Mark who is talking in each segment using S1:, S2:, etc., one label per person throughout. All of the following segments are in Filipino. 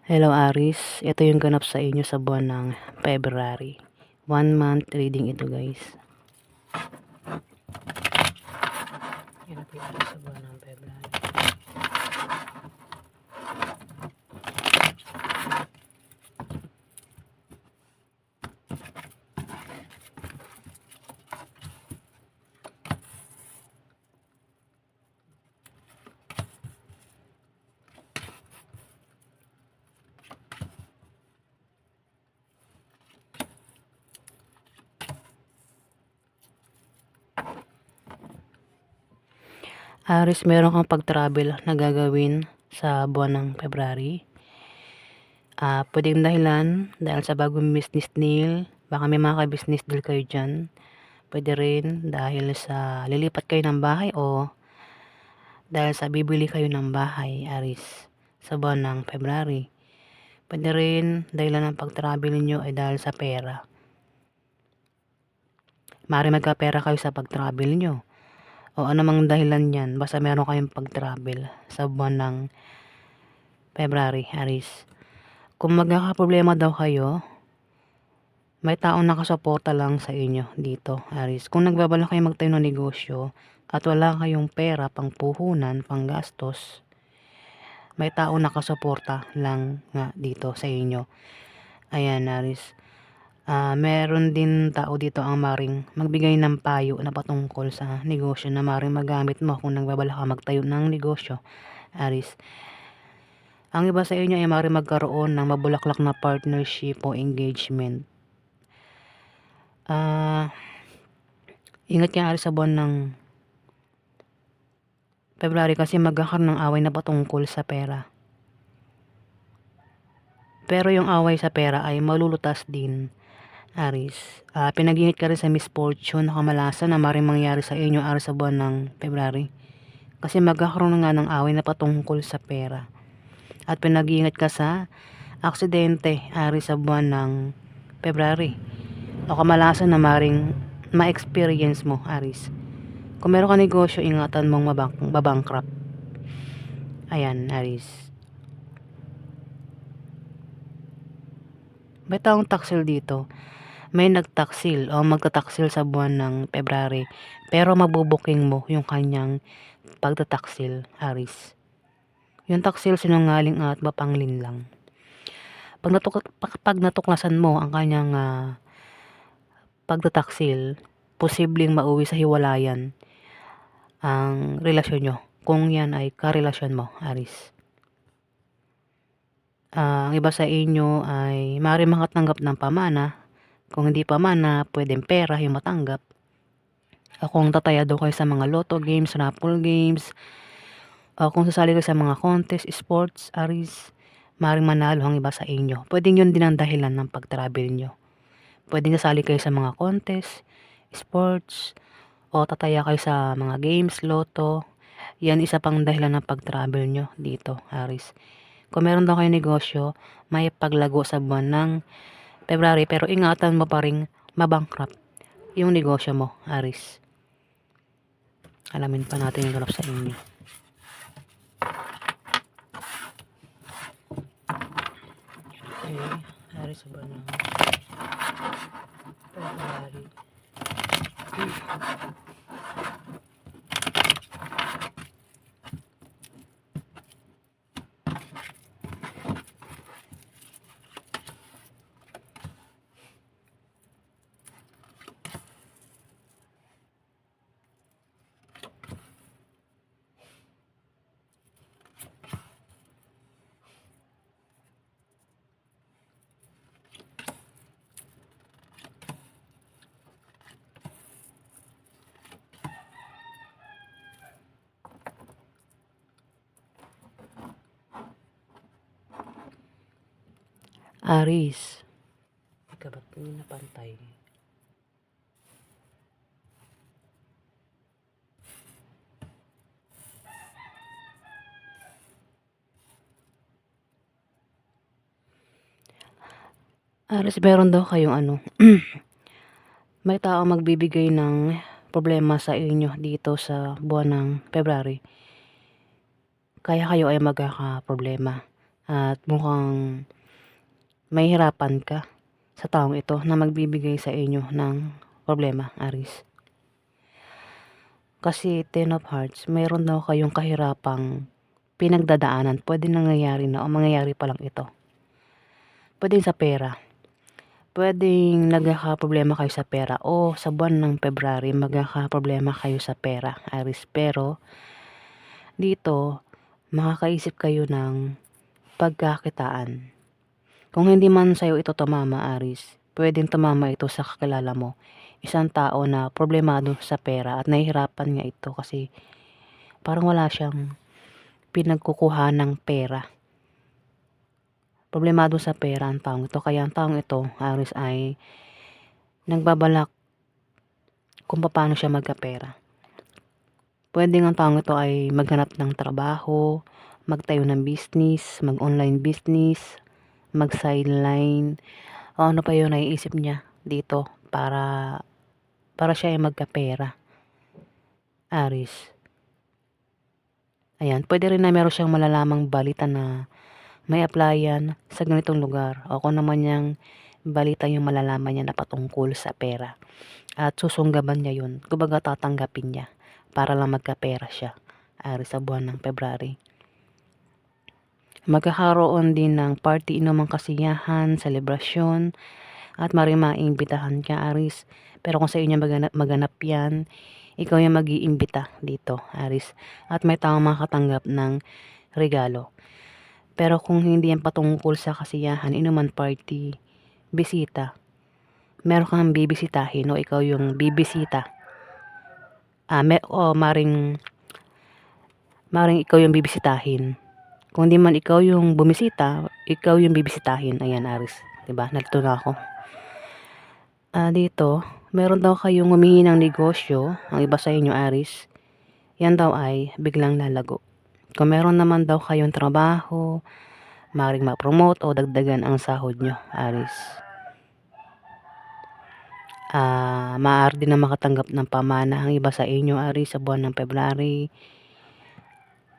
S1: Hello Aries, ito yung ganap sa inyo sa buwan ng February. 1 month reading ito guys. Yan po yung sa buwan ng February. Aries, meron kang pag-travel na gagawin sa buwan ng February. Pwedeng dahilan dahil sa bagong business deal. Baka may mga ka-business deal kayo dyan. Pwede rin dahil sa lilipat kayo ng bahay o dahil sa bibili kayo ng bahay, Aries, sa buwan ng February. Pwede rin dahilan ng pag-travel niyo ay dahil sa pera. Maaari magkapera kayo sa pag-travel nyo. O anumang dahilan yan, basta meron kayong pag-travel sa buwan ng February, Aries. Kung magkakaproblema daw kayo, may taong nakasuporta lang sa inyo dito, Aries. Kung nagbabala kayo magtayo ng negosyo at wala kayong pera pang puhunan, pang gastos, may taong nakasuporta lang nga dito sa inyo. Ayan, Aries. Meron din tao dito ang maring magbigay ng payo na patungkol sa negosyo na maring magamit mo kung nagbabala ka magtayo ng negosyo, Aries. Ang iba sa inyo ay maring magkaroon ng mabulaklak na partnership o engagement. Ingat ka, Aries, sa buwan ng February kasi magkakaroon ng away na patungkol sa pera. Pero yung away sa pera ay malulutas din, Aries. Pinag-ingat ka rin sa misfortune na kamalasan na maring mangyari sa inyo, Aries, sa buwan ng February. Kasi magkakaroon nga ng away na patungkol sa pera. At pinag-ingat ka sa aksidente, Aries, sa buwan ng February. O kamalasan na maring ma-experience mo, Aries. Kung meron ka negosyo, ingatan mong mabankrupt. Ayan, Aries. May taong taksil dito. May nagtaksil o magtataksil sa buwan ng February, pero mabubuking mo yung kanyang pagtataksil, Aries. Yung taksil sinungaling at mapanglin lang. Pag natuklasan mo ang kanyang pagtataksil, posibleng mauwi sa hiwalayan ang relasyon nyo, kung yan ay karelasyon mo, Aries. Ang iba sa inyo ay maaaring makatanggap ng pamana. Kung hindi pamana, pwedeng pera yung matanggap. Kung tataya daw kayo sa mga lotto games, raffle games, kung sasali kayo sa mga contest, sports, Aries, maaaring manalo ang iba sa inyo. Pwedeng yun din ang dahilan ng pag-travel nyo. Pwedeng sasali kayo sa mga contest, sports, o tataya kayo sa mga games, lotto. Yan isa pang dahilan ng pag-travel nyo dito, Aries. Kung meron daw kayo negosyo, may paglago sa buwan ng February, pero ingatan mo pa rin mabankrupt yung negosyo mo, Aries. Alamin pa natin yung ganap sa inyo. Okay, Aries, sa buwan ng February. Aries. Ikabat mo na pantay. Aries, meron daw kayong may tao magbibigay ng problema sa inyo dito sa buwan ng February. Kaya kayo ay magkakaproblema, at mukhang mahihirapan ka sa taong ito na magbibigay sa inyo ng problema, Aris. Kasi Ten of Hearts, mayroon daw kayong kahirapang pinagdadaanan. Pwede nangyayari na o mangyayari pa lang ito. Pwede sa pera. Pwedeng nagkakaproblema kayo sa pera o sa buwan ng February magkakaproblema kayo sa pera, Aris. Pero dito, makakaisip kayo ng pagkakitaan. Kung hindi man sa'yo ito tumama, Aris, pwedeng tumama ito sa kakilala mo. Isang tao na problemado sa pera at nahihirapan nga ito kasi parang wala siyang pinagkukuha ng pera. Problemado sa pera ang taong ito. Kaya ang taong ito, Aris, ay nagbabalak kung paano siya magkapera. Pwede ang taong ito ay maghanap ng trabaho, magtayo ng business, mag-online business, mag-sideline, o ano pa yun naiisip niya dito para siya ay magkapera, Aris. Ayan, pwede rin na meron siyang malalamang balita na may applyan sa ganitong lugar o kung naman niyang balita yung malalaman niya na patungkol sa pera at susunggaban niya yun, kumbaga tatanggapin niya para lang magkapera siya, Aris, sa buwan ng February. Magkakaroon din ng party, inumang kasiyahan, selebrasyon, at maimbitahan ka, Aris. Pero kung sa inyo maganap yan, ikaw yung mag-iimbita dito, Aris. At may taong makatanggap ng regalo. Pero kung hindi yan patungkol sa kasiyahan, inuman party, bisita, meron kang bibisitahin o ikaw yung bibisita. Maring ikaw yung bibisitahin. Kung di man ikaw yung bumisita, ikaw yung bibisitahin. Ayan, Aris. Diba? Nalito na ako. Dito, meron daw kayong humingi ng negosyo, ang iba sa inyo, Aris, yan daw ay biglang lalago. Kung meron naman daw kayong trabaho, maaaring ma-promote o dagdagan ang sahod nyo, Aris. Maaari din na makatanggap ng pamana ang iba sa inyo, Aris, sa buwan ng February.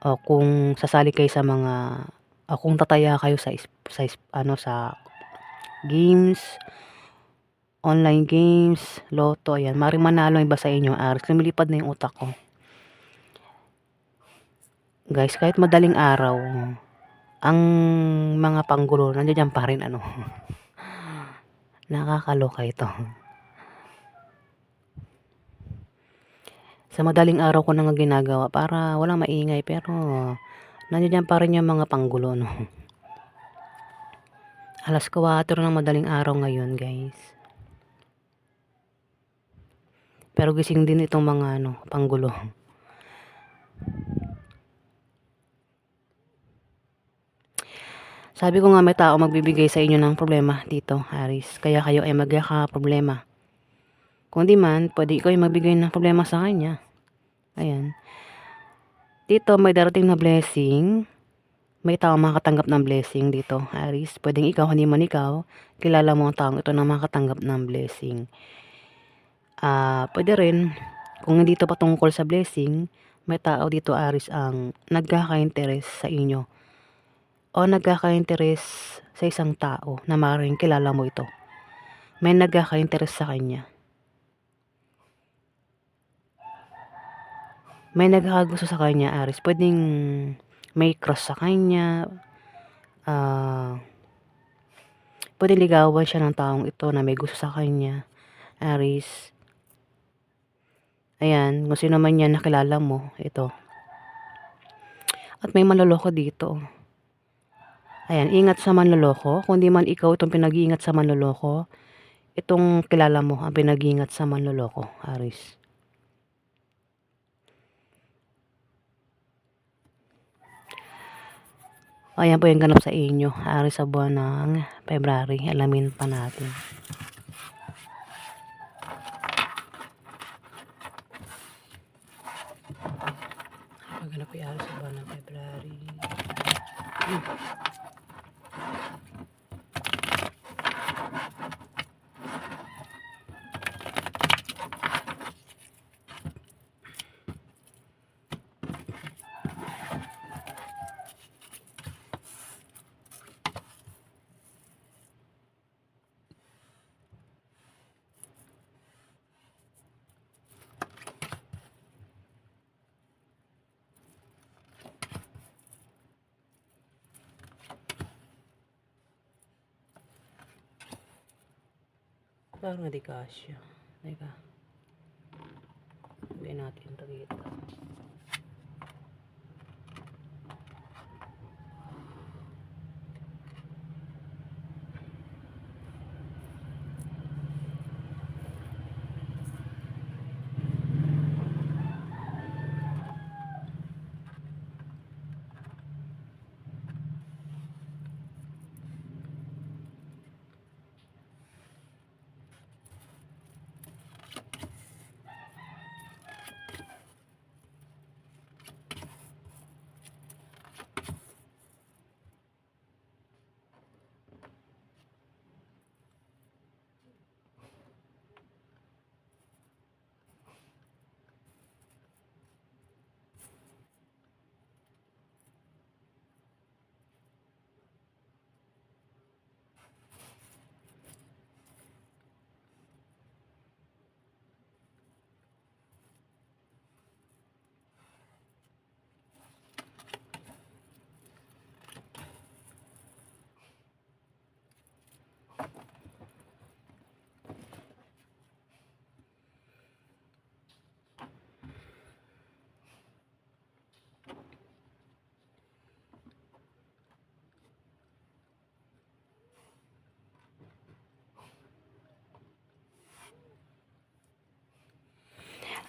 S1: O kung sasali kayo sa mga, o kung tataya kayo sa games, online games, loto, ayan, maaaring manalo iba sa inyo, Aris. Lumilipad na yung utak ko. Guys, kahit madaling araw, ang mga panggulo, nandiyan pa rin, nakakaloka ito. Sa madaling araw ko na nga ginagawa para walang maingay, pero nandiyan pa rin yung mga panggulo, no? Alas 4 ng madaling araw ngayon, guys. Pero gising din itong mga panggulo. Sabi ko nga may tao magbibigay sa inyo ng problema dito, Aris. Kaya kayo ay magkaka-problema. Kung di man, pwede ikaw ay magbigay ng problema sa kanya. Ayan. Dito may darating na blessing. May tao makatanggap ng blessing dito, Aris. Pwedeng ikaw, hindi man ikaw, kilala mo ang taong ito na makatanggap ng blessing. Pwede rin, kung hindi ito patungkol sa blessing, may tao dito, Aris, ang nagkaka-interest sa inyo o nagkaka-interest sa isang tao na maaaring kilala mo ito. May nagkaka-interest sa kanya. May nagkakagusto sa kanya, Aris. Pwedeng may crush sa kanya. Pwedeng ligawan siya ng taong ito na may gusto sa kanya, Aris. Ayan, kung sino man yan nakilala mo, ito. At may manloloko dito. Ayan, ingat sa manloloko. Kung di man ikaw itong pinag-iingat sa manloloko, itong kilala mo ang pinag-iingat sa manloloko, Aris. Ayan po yung ganap sa inyo, Aris, sa buwan ng February. Alamin pa natin. Ganap yung Aris sa buwan ng February. Parang hindi kasya. Teka. Lagyan natin ito dito.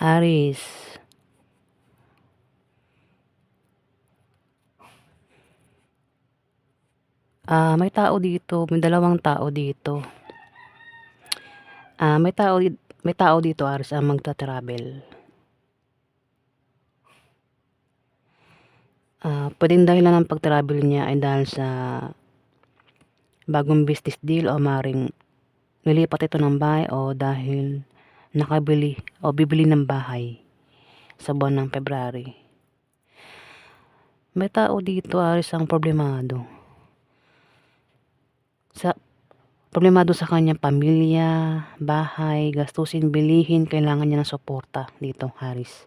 S1: Aris. May tao dito, may dalawang tao dito. May tao dito, Aris, ang magta-travel. Pwedeng dahilan ng pag-travel niya ay dahil sa bagong business deal o maring nilipat ito ng bahay o dahil nakabili o bibili ng bahay sa buwan ng February. May tao dito, Aris, ang problemado. Problemado sa kanyang pamilya, bahay, gastusin, bilihin, kailangan niya ng suporta dito, Aris.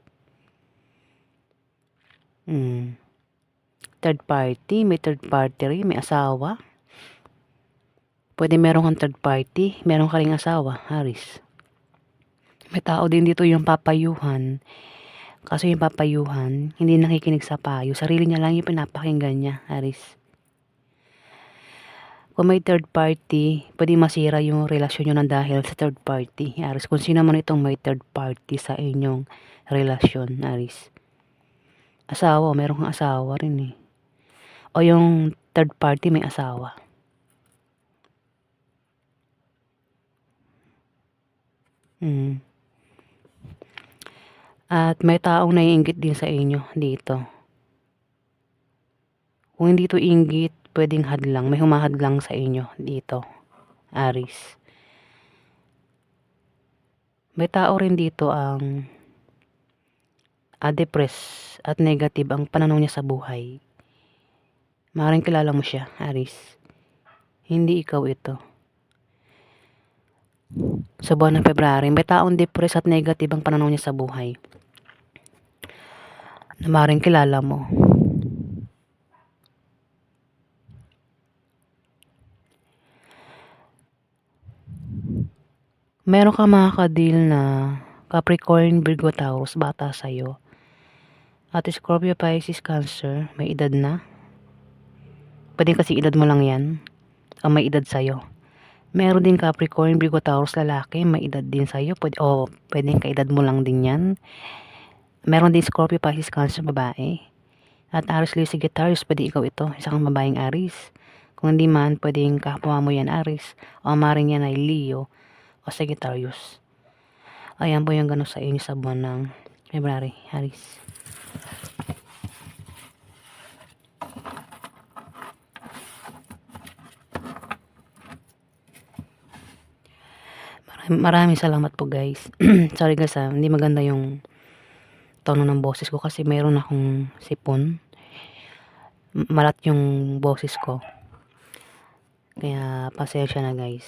S1: Third party, may third party rin, may asawa. Pwede meron kang third party, meron ka ring asawa, Aris. May tao din dito yung papayuhan. Kaso yung papayuhan, hindi nakikinig sa payo. Sarili niya lang yung pinapakinggan niya, Aris. Kung may third party, pwede masira yung relasyon nyo ng dahil sa third party, Aris. Kung sino man itong may third party sa inyong relasyon, Aris. Asawa, meron kang asawa rin eh. O yung third party may asawa. At may taong naiinggit din sa inyo dito. Kung hindi to inggit, pwedeng hadlang. May humahadlang sa inyo dito, Aris. May tao rin dito ang depressed at negative ang pananaw niya sa buhay. Maaaring kilala mo siya, Aris. Hindi ikaw ito. Sa buwan ng February, may taong depressed at negative ang pananaw niya sa buhay. Na maaaring kilala mo. Meron ka makakadil na Capricorn, Virgo, Taurus, bata sa'yo. At Scorpio, Pisces, Cancer, may edad na. Pwede kasi edad mo lang yan. Ang may edad sa'yo. Meron din Capricorn, Virgo, Taurus, lalaki, may edad din sa'yo. Pwedeng kaedad mo lang din yan. Meron din Scorpio, Pisces, Cancer, babae. At Aries, Leo, Sagittarius, pwede ikaw ito. Isa kang babaeng Aries. Kung hindi man, pwedeng kapwa mo yan Aries. O maring yan ay Leo o Sagittarius. Ayan po yung gano'n sa inyo sa buwan ng February, Aries. Maraming salamat po guys. Sorry guys hindi maganda yung tono ng boses ko kasi mayroon akong sipon. Malat yung boses ko. Kaya pasensya na guys.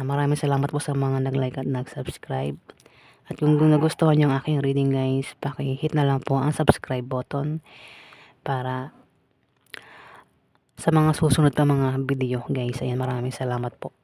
S1: Maraming salamat po sa mga nag-like at nag-subscribe. At kung nagustuhan nyo ang aking reading guys, paki-hit na lang po ang subscribe button para sa mga susunod pa mga video guys. Ayan, maraming salamat po.